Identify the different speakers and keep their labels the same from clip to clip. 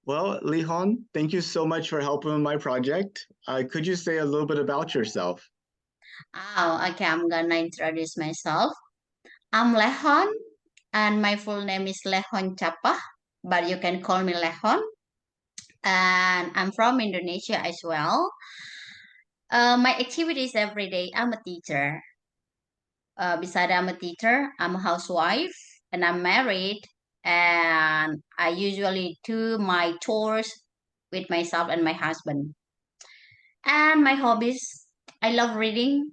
Speaker 1: Well, Lehon, thank you so much for helping with my project. Could you say a little bit about yourself?
Speaker 2: Oh, okay, I'm gonna introduce myself. I'm Lehon, and my full name is Lehon Capah, but you can call me Lehon. And I'm from Indonesia as well. My activities every day, I'm a teacher. Beside I'm a teacher, I'm a housewife, and I'm married. And I usually do my chores with myself and my husband. And my hobbies, I love reading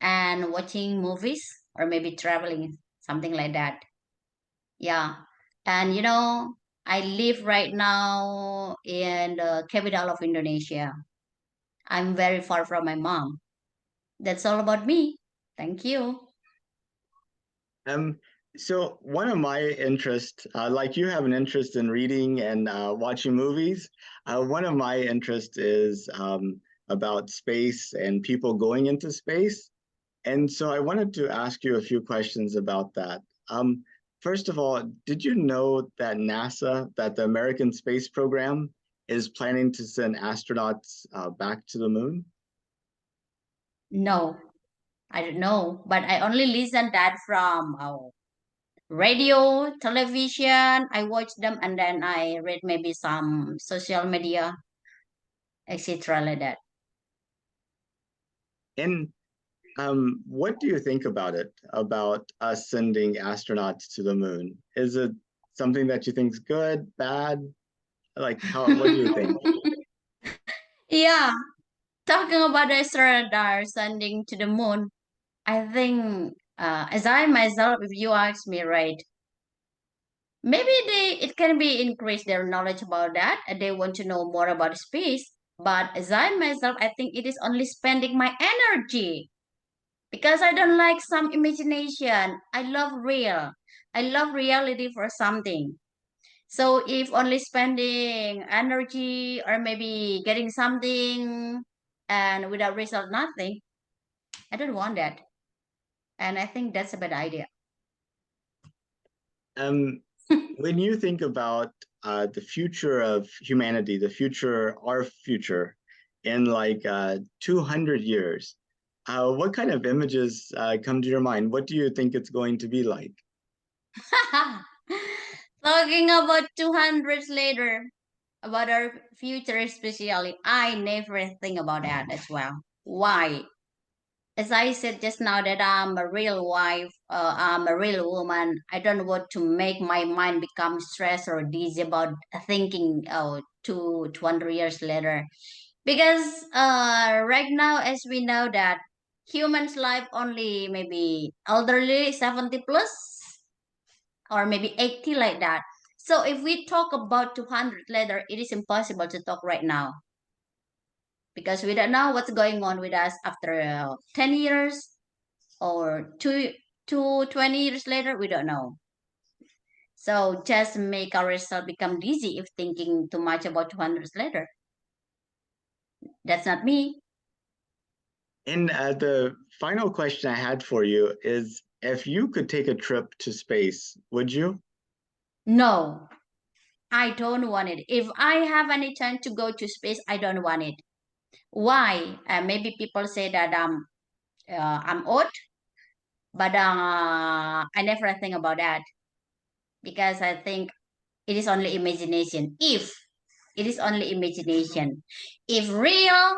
Speaker 2: and watching movies or maybe traveling, something like that. Yeah. And I live right now in the capital of Indonesia. I'm very far from my mom. That's all about me. Thank you.
Speaker 1: Um, so one of my interests, like you have an interest in reading and watching movies, one of my interests is about space and people going into space. And so I wanted to ask you a few questions about that. Um, First of all, did you know that NASA, that the American space program, is planning to send astronauts back to the moon?
Speaker 2: No, I don't know, but I only listen that from radio, television. I watch them and then I read maybe some social media, etc. like that.
Speaker 1: And what do you think about it, about us sending astronauts to the moon? Is it something that you think is good, bad? Like what do you think?
Speaker 2: Yeah, talking about the astronaut sending to the moon, I think, as I myself, if you ask me, right, maybe it can be increase their knowledge about that, and they want to know more about space. But as I myself, I think it is only spending my energy because I don't like some imagination. I love real. I love reality for something. So if only spending energy or maybe getting something and without result nothing, I don't want that. And I think that's a bad idea.
Speaker 1: Um, when you think about the future of humanity, our future, in like 200 years, what kind of images come to your mind? What do you think it's going to be like?
Speaker 2: Talking about 200 later, about our future especially, I never think about that as well. Why? As I said just now that I'm a real wife, I'm a real woman. I don't want to make my mind become stressed or dizzy about thinking 200 years later. Because right now, as we know that humans life only maybe elderly 70 plus or maybe 80 like that. So if we talk about 200 later, it is impossible to talk right now because we don't know what's going on with us after 10 years or two 20 years later, we don't know. So just make ourselves become dizzy if thinking too much about 200 years later. That's not me.
Speaker 1: And the final question I had for you is if you could take a trip to space, would you?
Speaker 2: No, I don't want it. If I have any chance to go to space, I don't want it. Why? Maybe people say that I'm old, but I never think about that because I think it is only imagination. If it is only imagination, if real,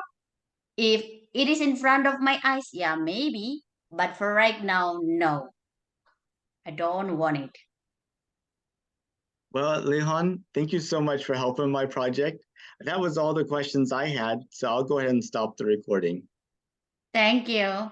Speaker 2: if it is in front of my eyes, yeah, maybe. But for right now, no, I don't want it.
Speaker 1: Well, Lehan, thank you so much for helping my project. That was all the questions I had, so I'll go ahead and stop the recording.
Speaker 2: Thank you.